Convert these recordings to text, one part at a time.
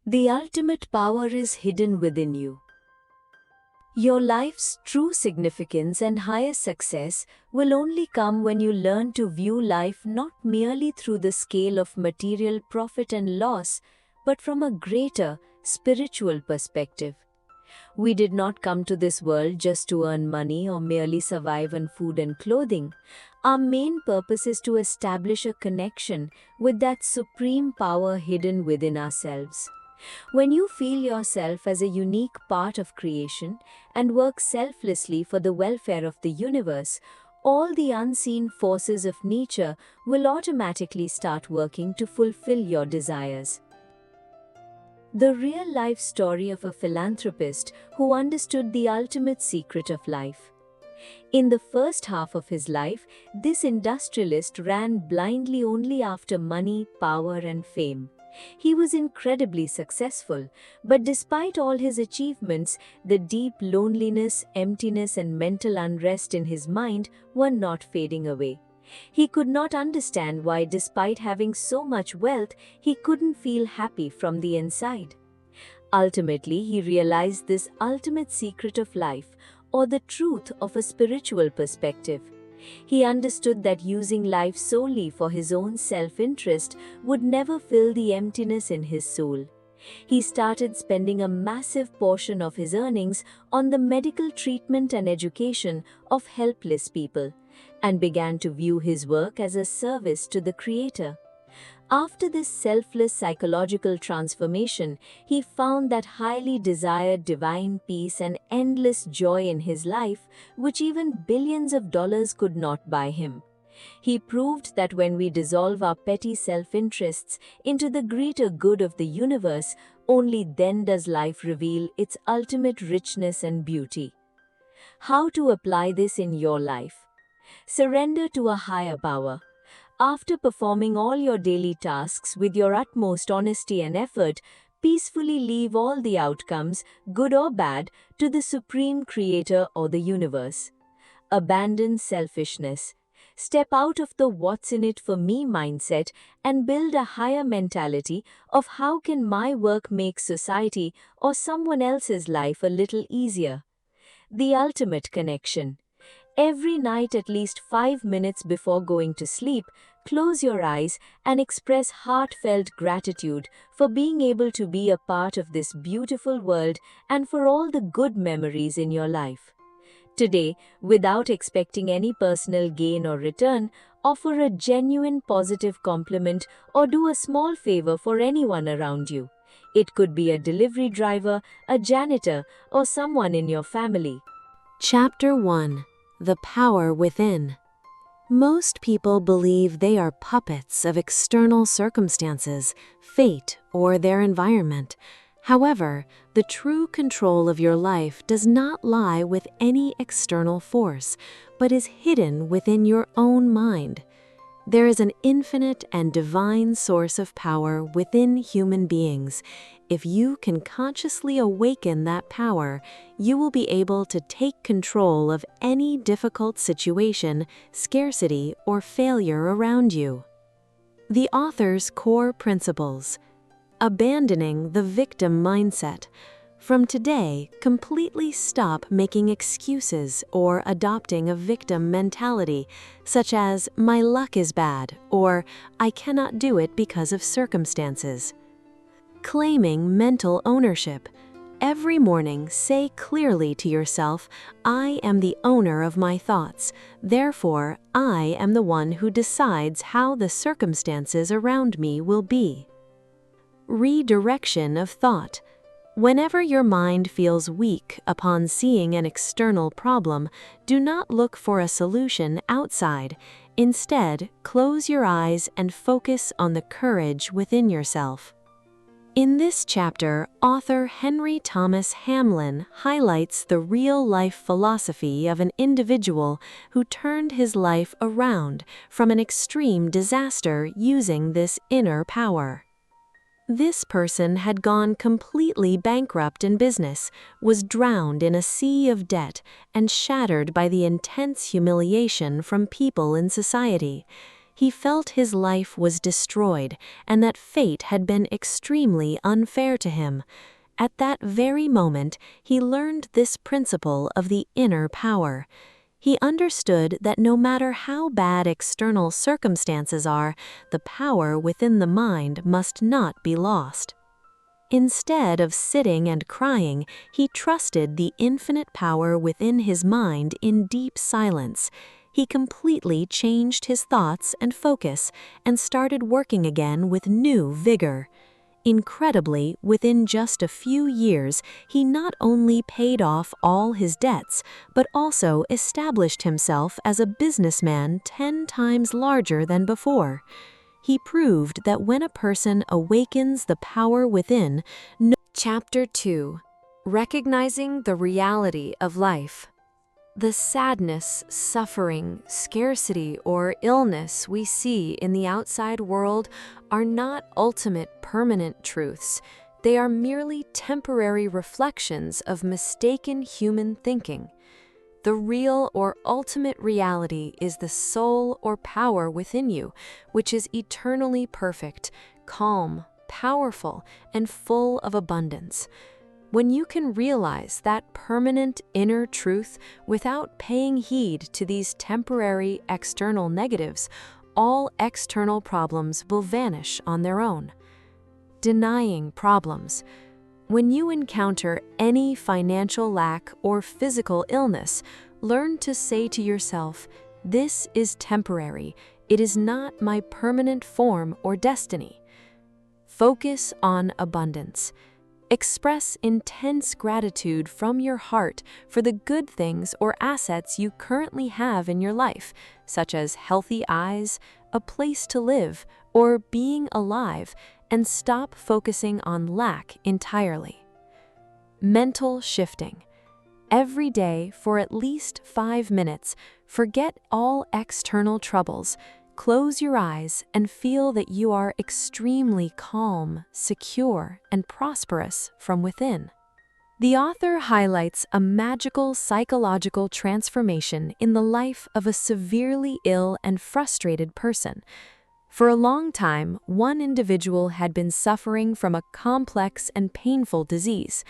The ultimate power is hidden within you. Your life's true significance and highest success will only come when you learn to view life not merely through the scale of material profit and loss, but from a greater, spiritual perspective. We did not come to this world just to earn money or merely survive on food and clothing. Our main purpose is to establish a connection with that supreme power hidden within ourselves. When you feel yourself as a unique part of creation and work selflessly for the welfare of the universe, all the unseen forces of nature will automatically start working to fulfill your desires. The real-life story of a philanthropist who understood the ultimate secret of life. In the first half of his life, this industrialist ran blindly only after money, power, and fame. He was incredibly successful, but despite all his achievements, the deep loneliness, emptiness, and mental unrest in his mind were not fading away. He could not understand why, despite having so much wealth, he couldn't feel happy from the inside. Ultimately, he realized this ultimate secret of life, or the truth of a spiritual perspective. He understood that using life solely for his own self-interest would never fill the emptiness in his soul. He started spending a massive portion of his earnings on the medical treatment and education of helpless people, and began to view his work as a service to the Creator. After this selfless psychological transformation, he found that highly desired divine peace and endless joy in his life, which even billions of dollars could not buy him. He proved that when we dissolve our petty self-interests into the greater good of the universe, only then does life reveal its ultimate richness and beauty. How to apply this in your life? Surrender to a higher power. After performing all your daily tasks with your utmost honesty and effort, peacefully leave all the outcomes, good or bad, to the Supreme Creator or the universe. Abandon selfishness. Step out of the "what's in it for me" mindset and build a higher mentality of how can my work make society or someone else's life a little easier. The ultimate connection. Every night, at least 5 minutes before going to sleep, close your eyes and express heartfelt gratitude for being able to be a part of this beautiful world and for all the good memories in your life. Today, without expecting any personal gain or return, offer a genuine positive compliment or do a small favor for anyone around you. It could be a delivery driver, a janitor, or someone in your family. Chapter 1. The Power Within. Most people believe they are puppets of external circumstances, fate, or their environment. However, the true control of your life does not lie with any external force, but is hidden within your own mind. There is an infinite and divine source of power within human beings. If you can consciously awaken that power, you will be able to take control of any difficult situation, scarcity, or failure around you. The author's core principles. Abandoning the victim mindset. From today, completely stop making excuses or adopting a victim mentality, such as "my luck is bad" or "I cannot do it because of circumstances." Claiming mental ownership. Every morning, say clearly to yourself, "I am the owner of my thoughts. Therefore, I am the one who decides how the circumstances around me will be." Redirection of thought. Whenever your mind feels weak upon seeing an external problem, do not look for a solution outside. Instead, close your eyes and focus on the courage within yourself. In this chapter, author Henry Thomas Hamlin highlights the real-life philosophy of an individual who turned his life around from an extreme disaster using this inner power. This person had gone completely bankrupt in business, was drowned in a sea of debt, and shattered by the intense humiliation from people in society. He felt his life was destroyed and that fate had been extremely unfair to him. At that very moment, he learned this principle of the inner power. He understood that no matter how bad external circumstances are, the power within the mind must not be lost. Instead of sitting and crying, he trusted the infinite power within his mind in deep silence. He completely changed his thoughts and focus and started working again with new vigor. Incredibly, within just a few years, he not only paid off all his debts, but also established himself as a businessman 10 times larger than before. He proved that when a person awakens the power within. Chapter 2. Recognizing the reality of life. The sadness, suffering, scarcity, or illness we see in the outside world are not ultimate permanent truths. They are merely temporary reflections of mistaken human thinking. The real or ultimate reality is the soul or power within you, which is eternally perfect, calm, powerful, and full of abundance. When you can realize that permanent inner truth without paying heed to these temporary external negatives, all external problems will vanish on their own. Denying problems. When you encounter any financial lack or physical illness, learn to say to yourself, "This is temporary. It is not my permanent form or destiny." Focus on abundance. Express intense gratitude from your heart for the good things or assets you currently have in your life, such as healthy eyes, a place to live, or being alive, and stop focusing on lack entirely. Mental shifting. Every day, for at least 5 minutes, forget all external troubles. Close your eyes and feel that you are extremely calm, secure, and prosperous from within. The author highlights a magical psychological transformation in the life of a severely ill and frustrated person. For a long time, one individual had been suffering from a complex and painful disease.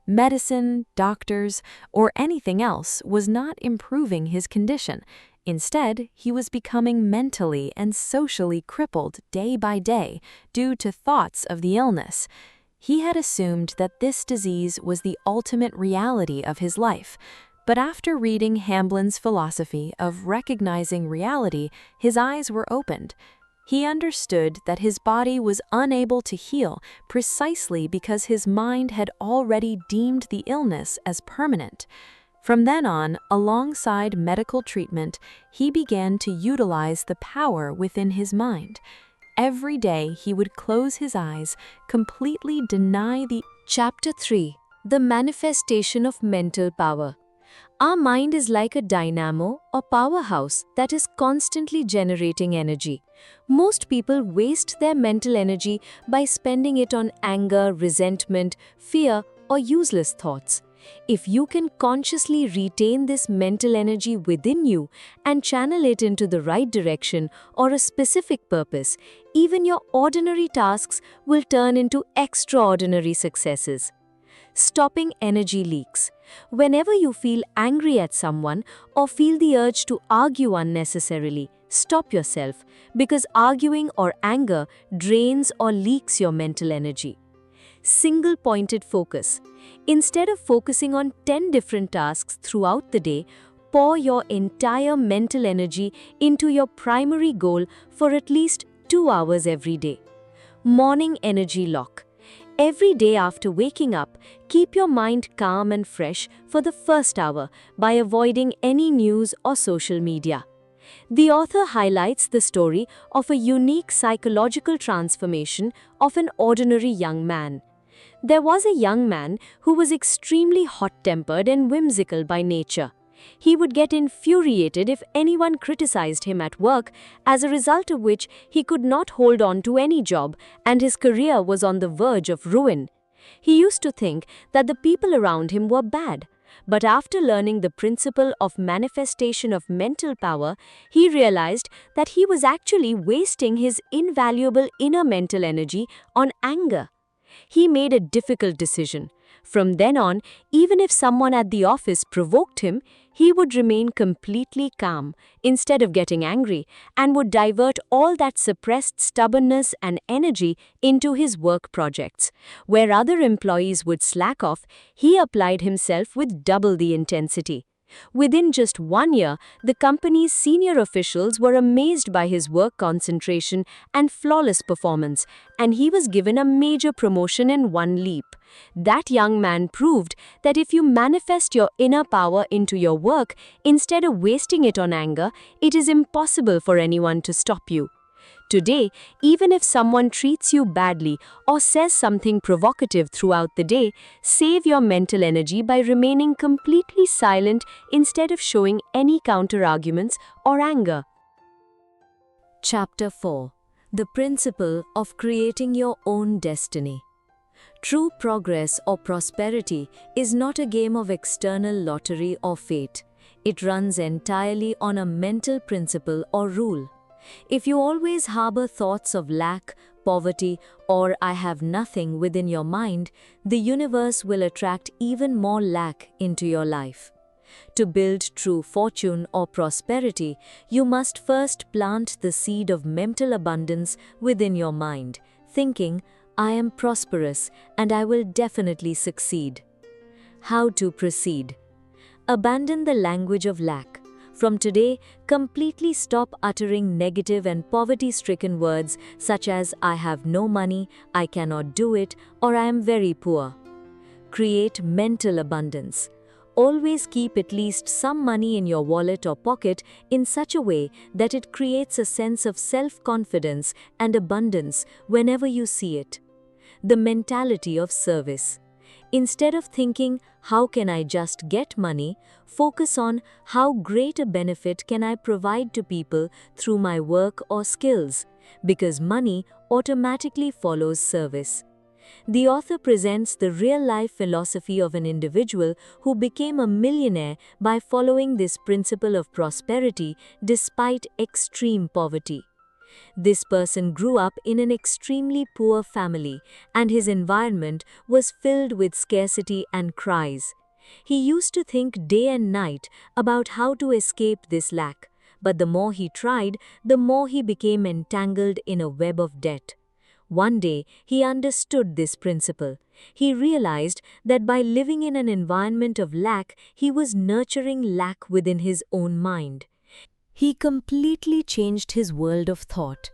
Medicine, doctors, or anything else was not improving his condition. Instead, he was becoming mentally and socially crippled day by day due to thoughts of the illness. He had assumed that this disease was the ultimate reality of his life. But after reading Hamblin's philosophy of recognizing reality, his eyes were opened. He understood that his body was unable to heal precisely because his mind had already deemed the illness as permanent. From then on, alongside medical treatment, he began to utilize the power within his mind. Every day he would close his eyes, completely deny the. Chapter 3. The manifestation of mental power. Our mind is like a dynamo or powerhouse that is constantly generating energy. Most people waste their mental energy by spending it on anger, resentment, fear, or useless thoughts. If you can consciously retain this mental energy within you and channel it into the right direction or a specific purpose, even your ordinary tasks will turn into extraordinary successes. Stopping energy leaks. Whenever you feel angry at someone or feel the urge to argue unnecessarily, stop yourself, because arguing or anger drains or leaks your mental energy. Single-pointed focus. Instead of focusing on 10 different tasks throughout the day, pour your entire mental energy into your primary goal for at least 2 hours every day. Morning energy lock. Every day after waking up, keep your mind calm and fresh for the first hour by avoiding any news or social media. The author highlights the story of a unique psychological transformation of an ordinary young man. There was a young man who was extremely hot-tempered and whimsical by nature. He would get infuriated if anyone criticized him at work, as a result of which he could not hold on to any job and his career was on the verge of ruin. He used to think that the people around him were bad. But after learning the principle of manifestation of mental power, he realized that he was actually wasting his invaluable inner mental energy on anger. He made a difficult decision. From then on, even if someone at the office provoked him, he would remain completely calm instead of getting angry and would divert all that suppressed stubbornness and energy into his work projects. Where other employees would slack off, he applied himself with double the intensity. Within just 1 year, the company's senior officials were amazed by his work concentration and flawless performance, and he was given a major promotion in one leap. That young man proved that if you manifest your inner power into your work instead of wasting it on anger, it is impossible for anyone to stop you. Today, even if someone treats you badly or says something provocative throughout the day, save your mental energy by remaining completely silent instead of showing any counter-arguments or anger. Chapter 4. The Principle of Creating Your Own Destiny. True progress or prosperity is not a game of external lottery or fate. It runs entirely on a mental principle or rule. If you always harbor thoughts of lack, poverty, or I have nothing within your mind, the universe will attract even more lack into your life. To build true fortune or prosperity, you must first plant the seed of mental abundance within your mind, thinking, I am prosperous and I will definitely succeed. How to proceed? Abandon the language of lack. From today, completely stop uttering negative and poverty-stricken words such as I have no money, I cannot do it, or I am very poor. Create mental abundance. Always keep at least some money in your wallet or pocket in such a way that it creates a sense of self-confidence and abundance whenever you see it. The mentality of service. Instead of thinking, how can I just get money, focus on how great a benefit can I provide to people through my work or skills, because money automatically follows service. The author presents the real-life philosophy of an individual who became a millionaire by following this principle of prosperity despite extreme poverty. This person grew up in an extremely poor family, and his environment was filled with scarcity and cries. He used to think day and night about how to escape this lack, but the more he tried, the more he became entangled in a web of debt. One day, he understood this principle. He realized that by living in an environment of lack, he was nurturing lack within his own mind. He completely changed his world of thought.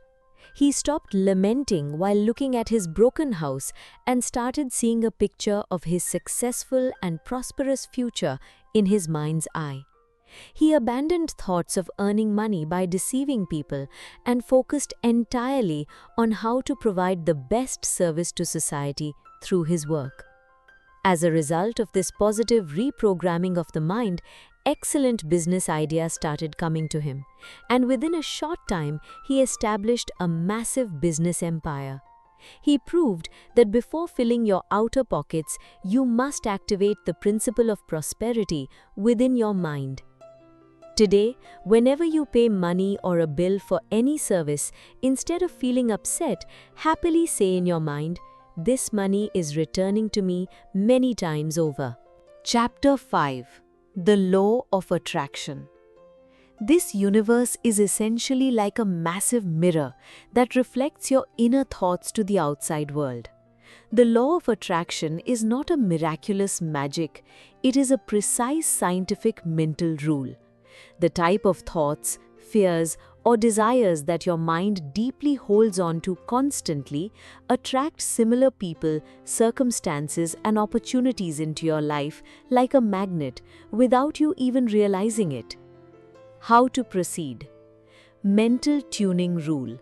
He stopped lamenting while looking at his broken house and started seeing a picture of his successful and prosperous future in his mind's eye. He abandoned thoughts of earning money by deceiving people and focused entirely on how to provide the best service to society through his work. As a result of this positive reprogramming of the mind, excellent business ideas started coming to him, and within a short time, he established a massive business empire. He proved that before filling your outer pockets, you must activate the principle of prosperity within your mind. Today, whenever you pay money or a bill for any service, instead of feeling upset, happily say in your mind, "This money is returning to me many times over." Chapter 5. The Law of Attraction. This universe is essentially like a massive mirror that reflects your inner thoughts to the outside world. The law of attraction is not a miraculous magic, it is a precise scientific mental rule. The type of thoughts, fears, or desires that your mind deeply holds on to constantly attract similar people, circumstances, and opportunities into your life like a magnet without you even realizing it. How to proceed? Mental tuning rule.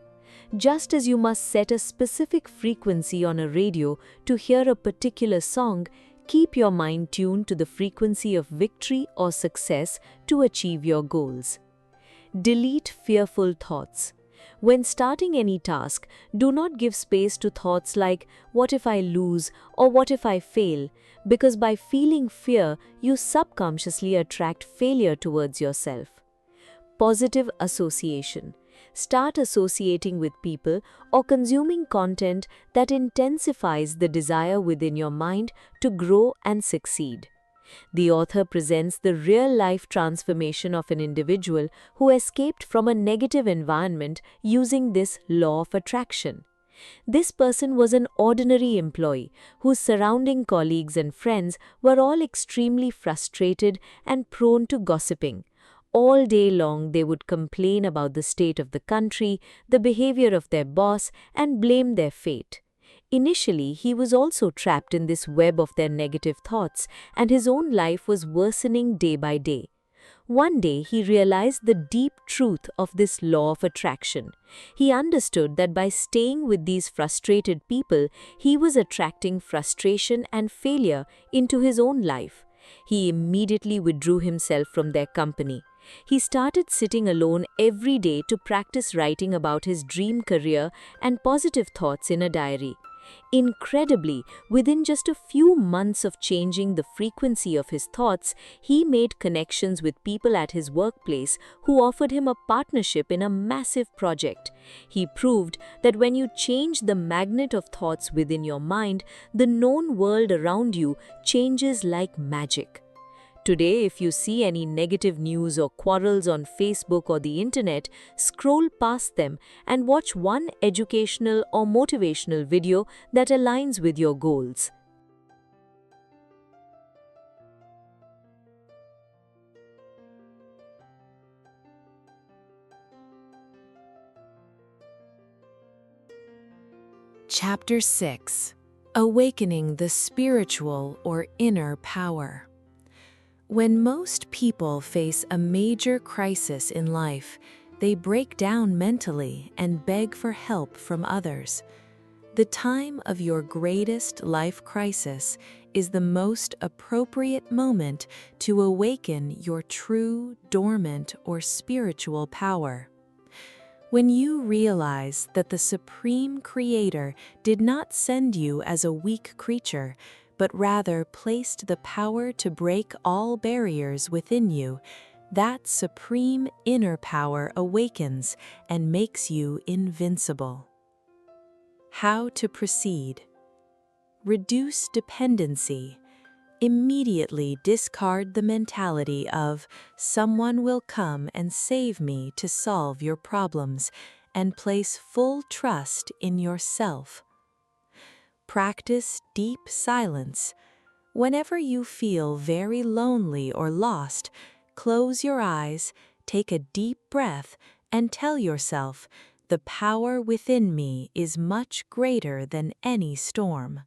Just as you must set a specific frequency on a radio to hear a particular song, keep your mind tuned to the frequency of victory or success to achieve your goals. Delete fearful thoughts. When starting any task, do not give space to thoughts like, what if I lose or what if I fail? Because by feeling fear, you subconsciously attract failure towards yourself. Positive association. Start associating with people or consuming content that intensifies the desire within your mind to grow and succeed. The author presents the real-life transformation of an individual who escaped from a negative environment using this law of attraction. This person was an ordinary employee whose surrounding colleagues and friends were all extremely frustrated and prone to gossiping. All day long, they would complain about the state of the country, the behavior of their boss, and blame their fate. Initially, he was also trapped in this web of their negative thoughts, and his own life was worsening day by day. One day, he realized the deep truth of this law of attraction. He understood that by staying with these frustrated people, he was attracting frustration and failure into his own life. He immediately withdrew himself from their company. He started sitting alone every day to practice writing about his dream career and positive thoughts in a diary. Incredibly, within just a few months of changing the frequency of his thoughts, he made connections with people at his workplace who offered him a partnership in a massive project. He proved that when you change the magnet of thoughts within your mind, the known world around you changes like magic. Today, if you see any negative news or quarrels on Facebook or the internet, scroll past them and watch one educational or motivational video that aligns with your goals. Chapter 6. Awakening the Spiritual or Inner Power. When most people face a major crisis in life, they break down mentally and beg for help from others. The time of your greatest life crisis is the most appropriate moment to awaken your true, dormant, or spiritual power. When you realize that the Supreme Creator did not send you as a weak creature, but rather placed the power to break all barriers within you, that supreme inner power awakens and makes you invincible. How to proceed? Reduce dependency. Immediately discard the mentality of, someone will come and save me to solve your problems, and place full trust in yourself. Practice deep silence. Whenever you feel very lonely or lost, close your eyes, take a deep breath, and tell yourself, the power within me is much greater than any storm.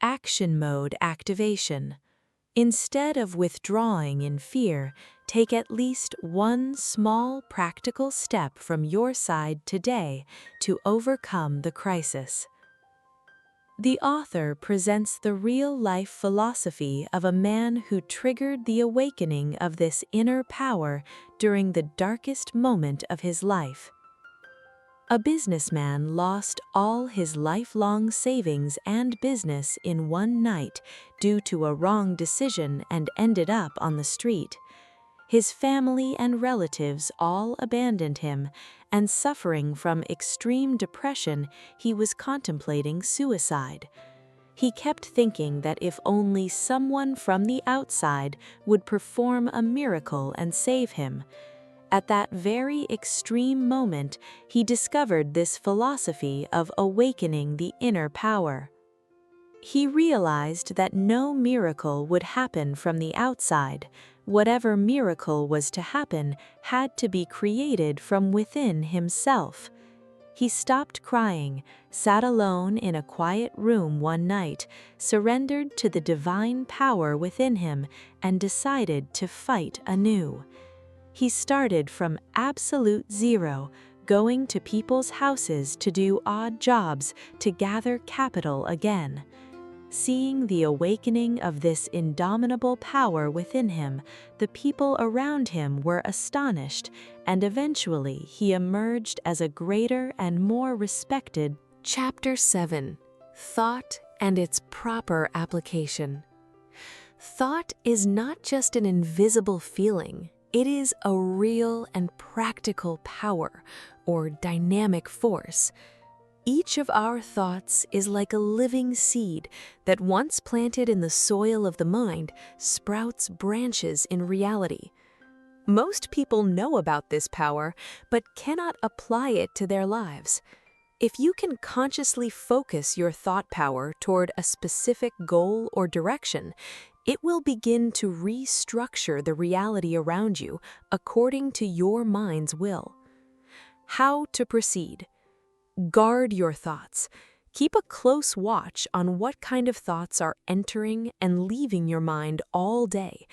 Action mode activation. Instead of withdrawing in fear, take at least one small practical step from your side today to overcome the crisis. The author presents the real-life philosophy of a man who triggered the awakening of this inner power during the darkest moment of his life. A businessman lost all his lifelong savings and business in one night due to a wrong decision and ended up on the street. His family and relatives all abandoned him, and suffering from extreme depression, he was contemplating suicide. He kept thinking that if only someone from the outside would perform a miracle and save him. At that very extreme moment, he discovered this philosophy of awakening the inner power. He realized that no miracle would happen from the outside. Whatever miracle was to happen had to be created from within himself. He stopped crying, sat alone in a quiet room one night, surrendered to the divine power within him, and decided to fight anew. He started from absolute zero, going to people's houses to do odd jobs to gather capital again. Seeing the awakening of this indomitable power within him, the people around him were astonished, and eventually he emerged as a greater and more respected. Chapter 7: Thought and its proper application. Thought is not just an invisible feeling, it is a real and practical power, or dynamic force. Each of our thoughts is like a living seed that, once planted in the soil of the mind, sprouts branches in reality. Most people know about this power, but cannot apply it to their lives. If you can consciously focus your thought power toward a specific goal or direction, it will begin to restructure the reality around you according to your mind's will. How to proceed? Guard your thoughts. Keep a close watch on what kind of thoughts are entering and leaving your mind all day.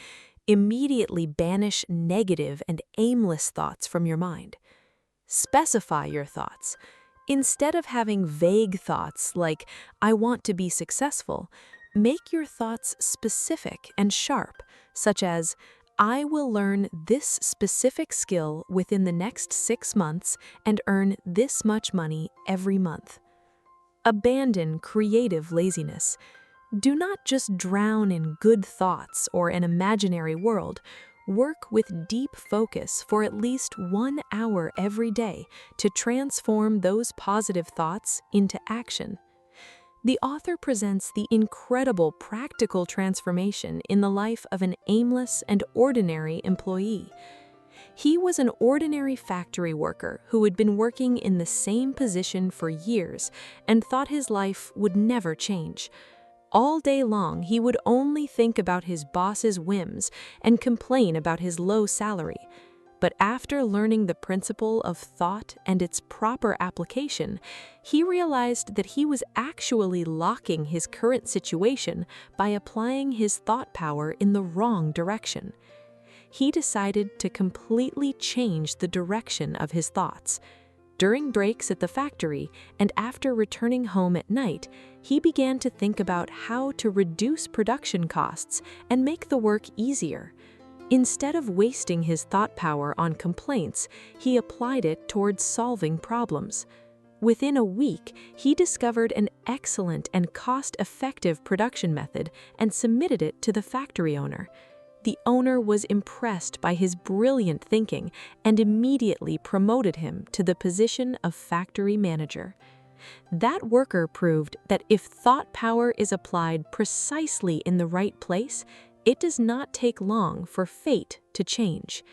Immediately banish negative and aimless thoughts from your mind. Specify your thoughts. Instead of having vague thoughts like, "I want to be successful," make your thoughts specific and sharp, such as, "I will learn this specific skill within the next 6 months and earn this much money every month." Abandon creative laziness. Do not just drown in good thoughts or an imaginary world. Work with deep focus for at least 1 hour every day to transform those positive thoughts into action. The author presents the incredible practical transformation in the life of an aimless and ordinary employee. He was an ordinary factory worker who had been working in the same position for years and thought his life would never change. All day long, he would only think about his boss's whims and complain about his low salary. But after learning the principle of thought and its proper application, he realized that he was actually locking his current situation by applying his thought power in the wrong direction. He decided to completely change the direction of his thoughts. During breaks at the factory and after returning home at night, he began to think about how to reduce production costs and make the work easier. Instead of wasting his thought power on complaints, he applied it towards solving problems. Within a week, he discovered an excellent and cost-effective production method and submitted it to the factory owner. The owner was impressed by his brilliant thinking and immediately promoted him to the position of factory manager. That worker proved that if thought power is applied precisely in the right place, it does not take long for fate to change.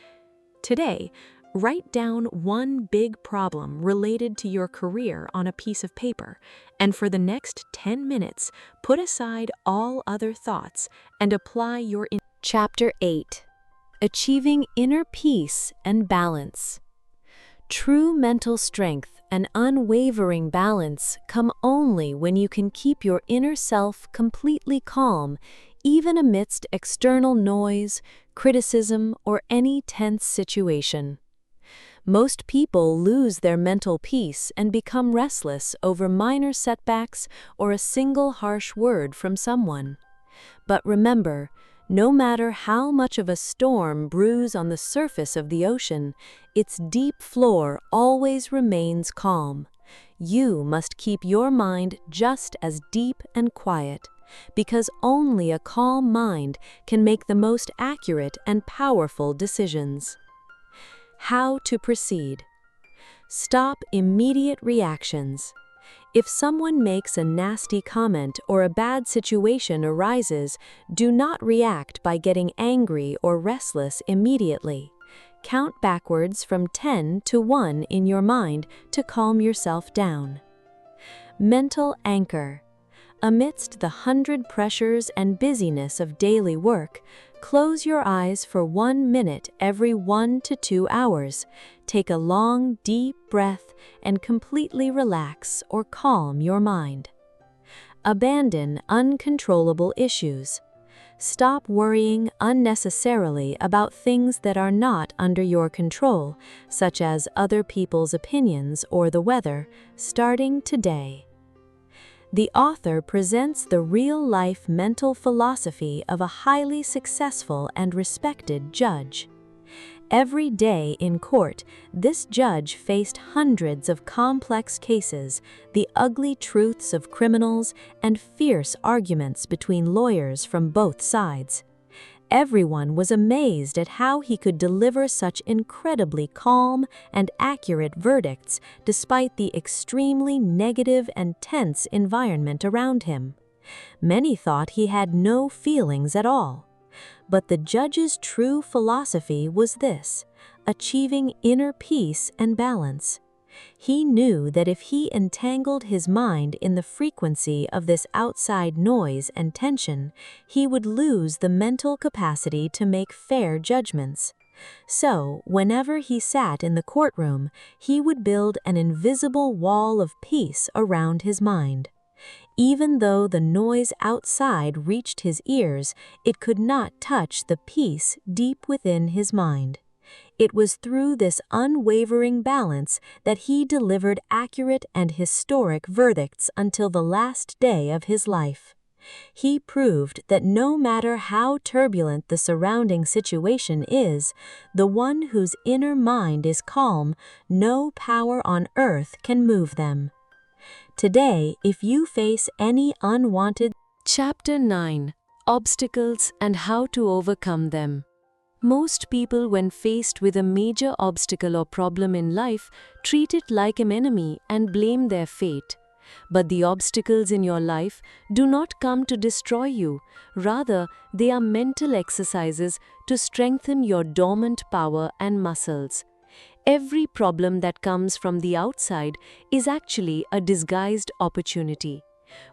Today, write down one big problem related to your career on a piece of paper, and for the next 10 minutes, put aside all other thoughts and apply your Chapter 8: Achieving Inner Peace and Balance. True mental strength and unwavering balance come only when you can keep your inner self completely calm, even amidst external noise, criticism, or any tense situation. Most people lose their mental peace and become restless over minor setbacks or a single harsh word from someone. But remember, no matter how much of a storm brews on the surface of the ocean, its deep floor always remains calm. You must keep your mind just as deep and quiet, because only a calm mind can make the most accurate and powerful decisions. How to proceed? Stop immediate reactions. If someone makes a nasty comment or a bad situation arises, do not react by getting angry or restless immediately. Count backwards from 10 to 1 in your mind to calm yourself down. Mental anchor. Amidst the 100 pressures and busyness of daily work, close your eyes for 1 minute every 1 to 2 hours. Take a long, deep breath and completely relax or calm your mind. Abandon uncontrollable issues. Stop worrying unnecessarily about things that are not under your control, such as other people's opinions or the weather, starting today. The author presents the real-life mental philosophy of a highly successful and respected judge. Every day in court, this judge faced hundreds of complex cases, the ugly truths of criminals, and fierce arguments between lawyers from both sides. Everyone was amazed at how he could deliver such incredibly calm and accurate verdicts despite the extremely negative and tense environment around him. Many thought he had no feelings at all. But the judge's true philosophy was this: achieving inner peace and balance. He knew that if he entangled his mind in the frequency of this outside noise and tension, he would lose the mental capacity to make fair judgments. So, whenever he sat in the courtroom, he would build an invisible wall of peace around his mind. Even though the noise outside reached his ears, it could not touch the peace deep within his mind. It was through this unwavering balance that he delivered accurate and historic verdicts until the last day of his life. He proved that no matter how turbulent the surrounding situation is, the one whose inner mind is calm, no power on earth can move them. Today, if you face any unwanted... Chapter 9: Obstacles and How to Overcome Them. Most people, when faced with a major obstacle or problem in life, treat it like an enemy and blame their fate. But the obstacles in your life do not come to destroy you. Rather, they are mental exercises to strengthen your dormant power and muscles. Every problem that comes from the outside is actually a disguised opportunity.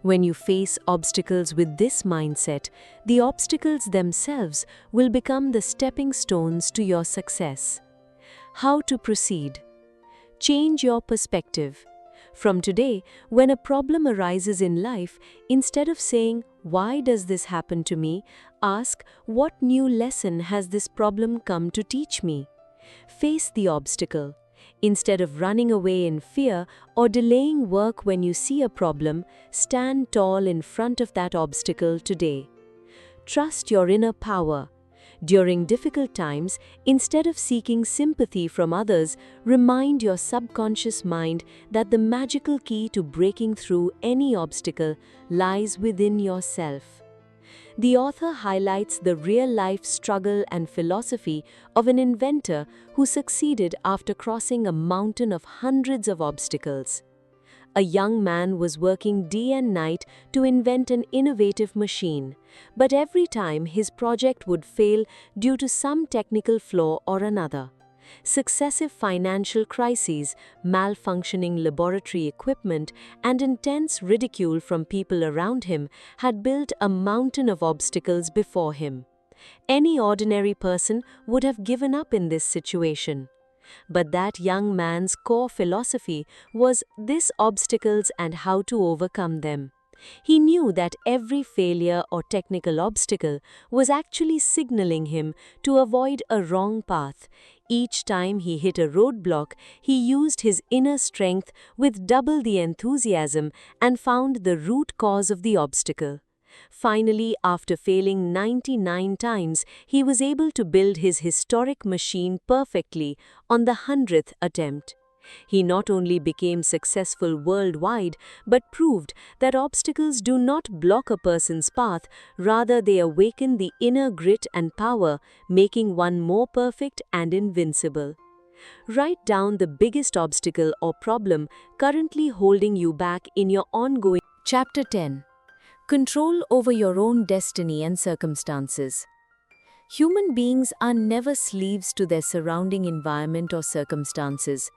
When you face obstacles with this mindset, the obstacles themselves will become the stepping stones to your success. How to proceed? Change your perspective. From today, when a problem arises in life, instead of saying, "Why does this happen to me?" ask, "What new lesson has this problem come to teach me?" Face the obstacle. Instead of running away in fear or delaying work when you see a problem, stand tall in front of that obstacle today. Trust your inner power. During difficult times, instead of seeking sympathy from others, remind your subconscious mind that the magical key to breaking through any obstacle lies within yourself. The author highlights the real-life struggle and philosophy of an inventor who succeeded after crossing a mountain of hundreds of obstacles. A young man was working day and night to invent an innovative machine, but every time his project would fail due to some technical flaw or another. Successive financial crises, malfunctioning laboratory equipment, and intense ridicule from people around him had built a mountain of obstacles before him. Any ordinary person would have given up in this situation. But that young man's core philosophy was these obstacles and how to overcome them. He knew that every failure or technical obstacle was actually signaling him to avoid a wrong path. Each time he hit a roadblock, he used his inner strength with double the enthusiasm and found the root cause of the obstacle. Finally, after failing 99 times, he was able to build his historic machine perfectly on the 100th attempt. He not only became successful worldwide, but proved that obstacles do not block a person's path, rather they awaken the inner grit and power, making one more perfect and invincible. Write down the biggest obstacle or problem currently holding you back in your ongoing... Chapter 10: Control over your own destiny and circumstances. Human beings are never slaves to their surrounding environment or circumstances.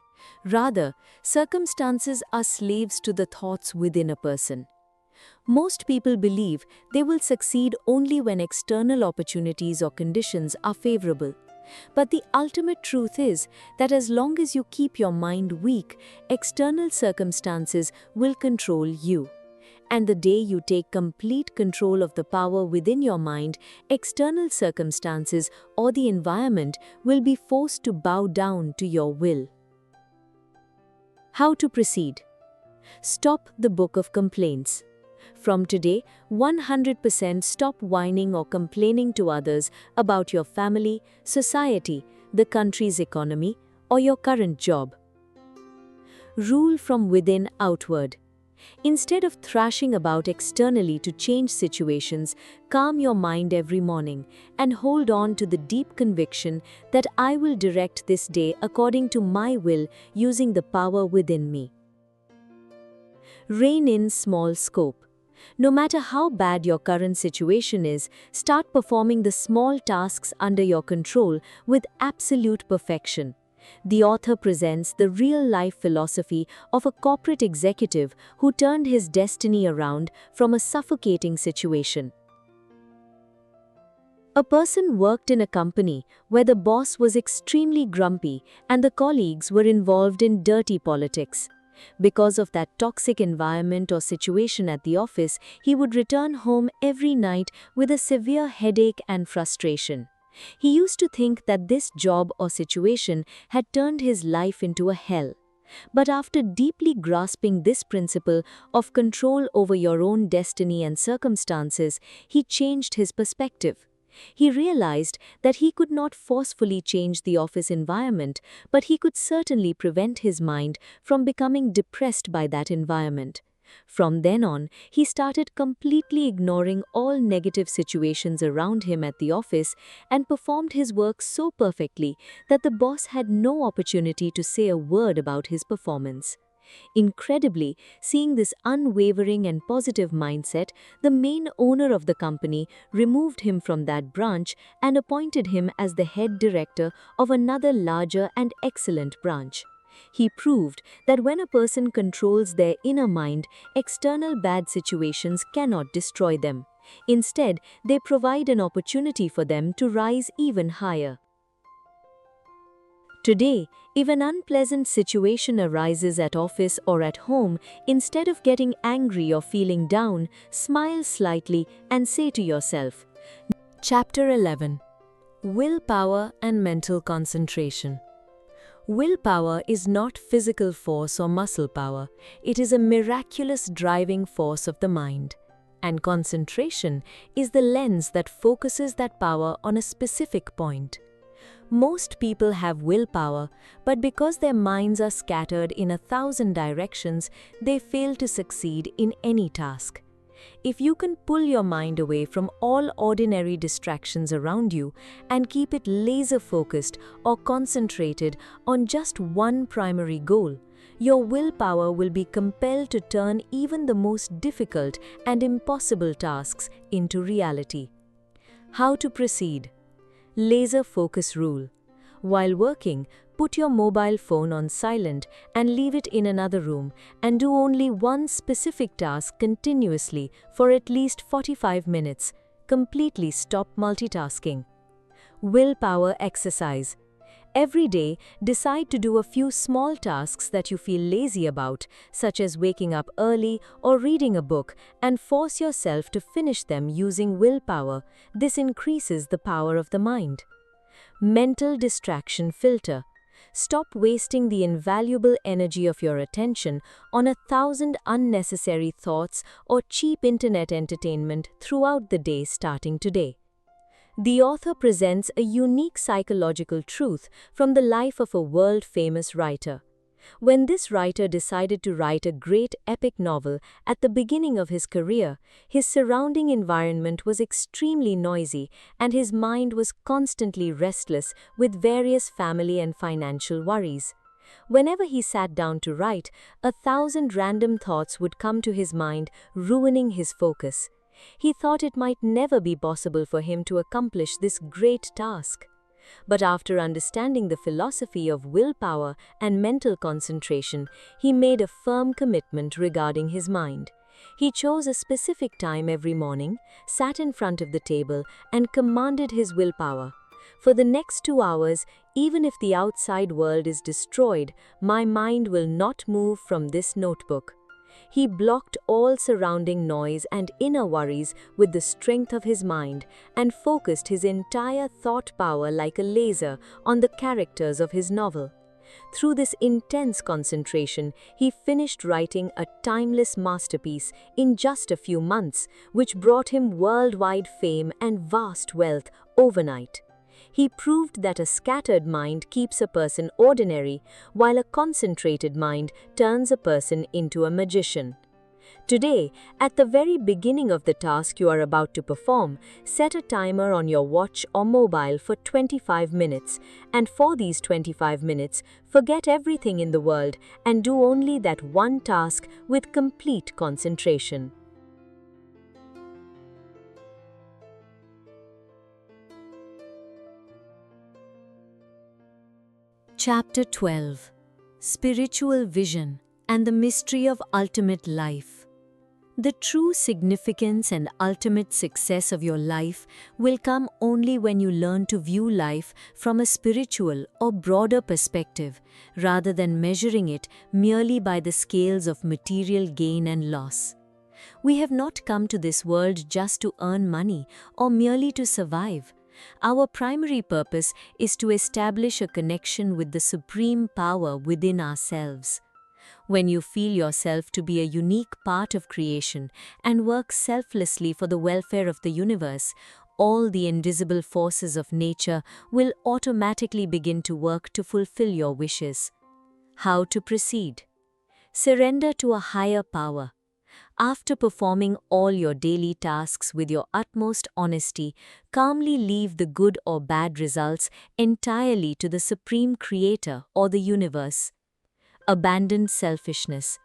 Rather, circumstances are slaves to the thoughts within a person. Most people believe they will succeed only when external opportunities or conditions are favorable. But the ultimate truth is that as long as you keep your mind weak, external circumstances will control you. And the day you take complete control of the power within your mind, external circumstances or the environment will be forced to bow down to your will. How to proceed? Stop the book of complaints. From today, 100% stop whining or complaining to others about your family, society, the country's economy, or your current job. Rule from within outward. Instead of thrashing about externally to change situations, calm your mind every morning and hold on to the deep conviction that I will direct this day according to my will using the power within me. Rein in small scope. No matter how bad your current situation is, start performing the small tasks under your control with absolute perfection. The author presents the real-life philosophy of a corporate executive who turned his destiny around from a suffocating situation. A person worked in a company where the boss was extremely grumpy and the colleagues were involved in dirty politics. Because of that toxic environment or situation at the office, he would return home every night with a severe headache and frustration. He used to think that this job or situation had turned his life into a hell. But after deeply grasping this principle of control over your own destiny and circumstances, he changed his perspective. He realized that he could not forcefully change the office environment, but he could certainly prevent his mind from becoming depressed by that environment. From then on, he started completely ignoring all negative situations around him at the office and performed his work so perfectly that the boss had no opportunity to say a word about his performance. Incredibly, seeing this unwavering and positive mindset, the main owner of the company removed him from that branch and appointed him as the head director of another larger and excellent branch. He proved that when a person controls their inner mind, external bad situations cannot destroy them. Instead, they provide an opportunity for them to rise even higher. Today, if an unpleasant situation arises at office or at home, instead of getting angry or feeling down, smile slightly and say to yourself, Chapter 11. Willpower and Mental Concentration. Willpower is not physical force or muscle power. It is a miraculous driving force of the mind. And concentration is the lens that focuses that power on a specific point. Most people have willpower, but because their minds are scattered in 1,000 directions, they fail to succeed in any task. If you can pull your mind away from all ordinary distractions around you and keep it laser-focused or concentrated on just one primary goal, your willpower will be compelled to turn even the most difficult and impossible tasks into reality. How to proceed? Laser focus rule. While working, put your mobile phone on silent and leave it in another room and do only one specific task continuously for at least 45 minutes. Completely stop multitasking. Willpower exercise. Every day, decide to do a few small tasks that you feel lazy about, such as waking up early or reading a book, and force yourself to finish them using willpower. This increases the power of the mind. Mental distraction filter. Stop wasting the invaluable energy of your attention on 1,000 unnecessary thoughts or cheap internet entertainment throughout the day starting today. The author presents a unique psychological truth from the life of a world-famous writer. When this writer decided to write a great epic novel at the beginning of his career, his surrounding environment was extremely noisy and his mind was constantly restless with various family and financial worries. Whenever he sat down to write, 1,000 random thoughts would come to his mind, ruining his focus. He thought it might never be possible for him to accomplish this great task. But after understanding the philosophy of willpower and mental concentration, he made a firm commitment regarding his mind. He chose a specific time every morning, sat in front of the table, and commanded his willpower. For the next 2 hours, even if the outside world is destroyed, my mind will not move from this notebook. He blocked all surrounding noise and inner worries with the strength of his mind and focused his entire thought power like a laser on the characters of his novel. Through this intense concentration, he finished writing a timeless masterpiece in just a few months, which brought him worldwide fame and vast wealth overnight. He proved that a scattered mind keeps a person ordinary, while a concentrated mind turns a person into a magician. Today, at the very beginning of the task you are about to perform, set a timer on your watch or mobile for 25 minutes, and for these 25 minutes, forget everything in the world and do only that one task with complete concentration. Chapter 12: Spiritual Vision and the Mystery of Ultimate Life. The true significance and ultimate success of your life will come only when you learn to view life from a spiritual or broader perspective, rather than measuring it merely by the scales of material gain and loss. We have not come to this world just to earn money or merely to survive. Our primary purpose is to establish a connection with the supreme power within ourselves. When you feel yourself to be a unique part of creation and work selflessly for the welfare of the universe, all the invisible forces of nature will automatically begin to work to fulfill your wishes. How to proceed? Surrender to a higher power. After performing all your daily tasks with your utmost honesty, calmly leave the good or bad results entirely to the Supreme Creator or the universe. Abandon selfishness.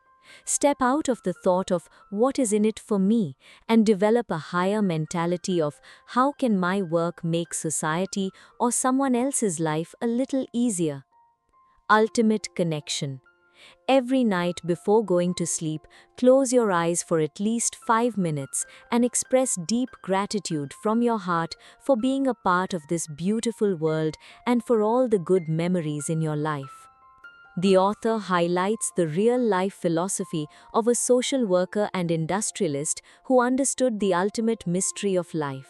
Step out of the thought of what is in it for me and develop a higher mentality of how can my work make society or someone else's life a little easier. Ultimate connection. Every night before going to sleep, close your eyes for at least 5 minutes and express deep gratitude from your heart for being a part of this beautiful world and for all the good memories in your life. The author highlights the real-life philosophy of a social worker and industrialist who understood the ultimate mystery of life.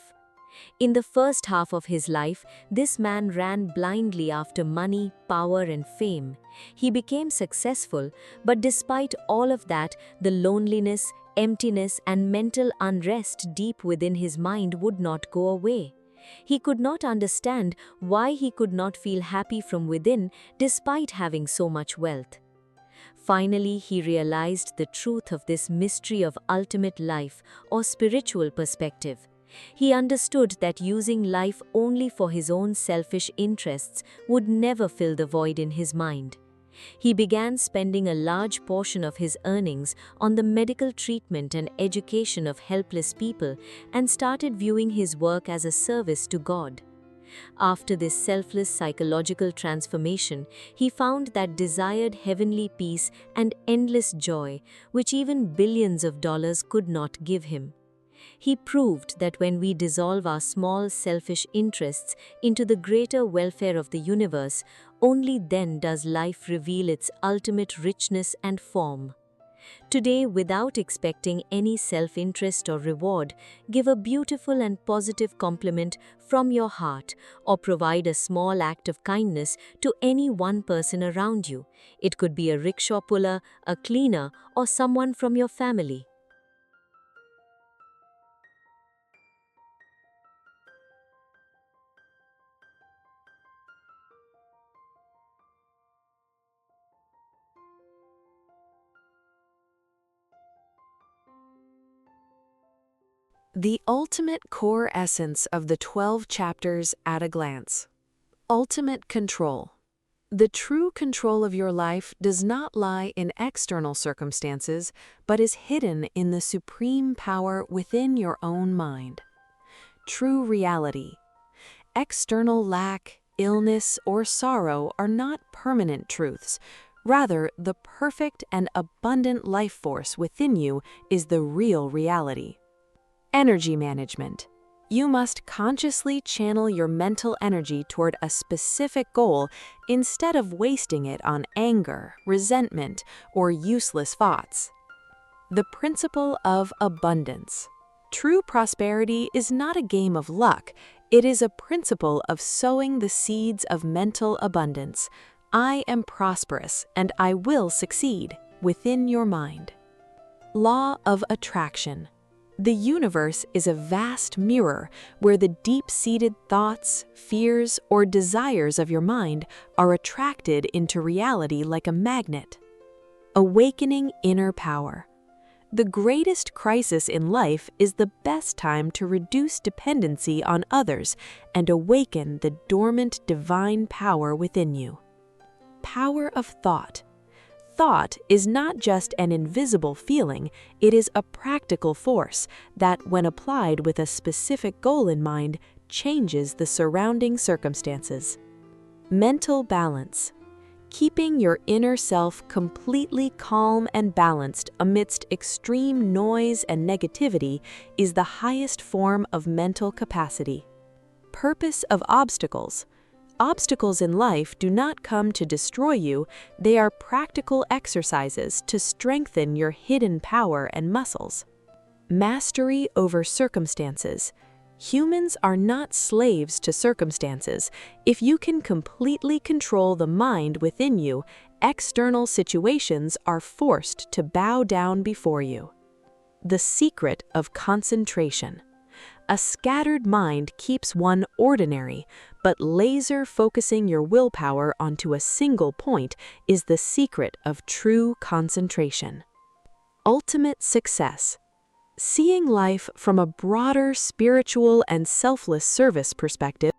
In the first half of his life, this man ran blindly after money, power, and fame. He became successful, but despite all of that, the loneliness, emptiness, and mental unrest deep within his mind would not go away. He could not understand why he could not feel happy from within despite having so much wealth. Finally, he realized the truth of this mystery of ultimate life or spiritual perspective. He understood that using life only for his own selfish interests would never fill the void in his mind. He began spending a large portion of his earnings on the medical treatment and education of helpless people and started viewing his work as a service to God. After this selfless psychological transformation, he found that desired heavenly peace and endless joy, which even billions of dollars could not give him. He proved that when we dissolve our small selfish interests into the greater welfare of the universe, only then does life reveal its ultimate richness and form. Today, without expecting any self-interest or reward, give a beautiful and positive compliment from your heart or provide a small act of kindness to any one person around you. It could be a rickshaw puller, a cleaner, or someone from your family. The ultimate core essence of the 12 chapters at a glance. Ultimate control. The true control of your life does not lie in external circumstances, but is hidden in the supreme power within your own mind. True reality. External lack, illness, or sorrow are not permanent truths. Rather, the perfect and abundant life force within you is the real reality. Energy management. You must consciously channel your mental energy toward a specific goal instead of wasting it on anger, resentment, or useless thoughts. The principle of abundance. True prosperity is not a game of luck. It is a principle of sowing the seeds of mental abundance. I am prosperous and I will succeed within your mind. Law of attraction. The universe is a vast mirror where the deep-seated thoughts, fears, or desires of your mind are attracted into reality like a magnet. Awakening inner power. The greatest crisis in life is the best time to reduce dependency on others and awaken the dormant divine power within you. Power of thought. Thought is not just an invisible feeling, it is a practical force that, when applied with a specific goal in mind, changes the surrounding circumstances. Mental balance. Keeping your inner self completely calm and balanced amidst extreme noise and negativity is the highest form of mental capacity. Purpose of obstacles. Obstacles in life do not come to destroy you, they are practical exercises to strengthen your hidden power and muscles. Mastery over circumstances. Humans are not slaves to circumstances. If you can completely control the mind within you, external situations are forced to bow down before you. The secret of concentration. A scattered mind keeps one ordinary, but laser focusing your willpower onto a single point is the secret of true concentration. Ultimate success. Seeing life from a broader spiritual and selfless service perspective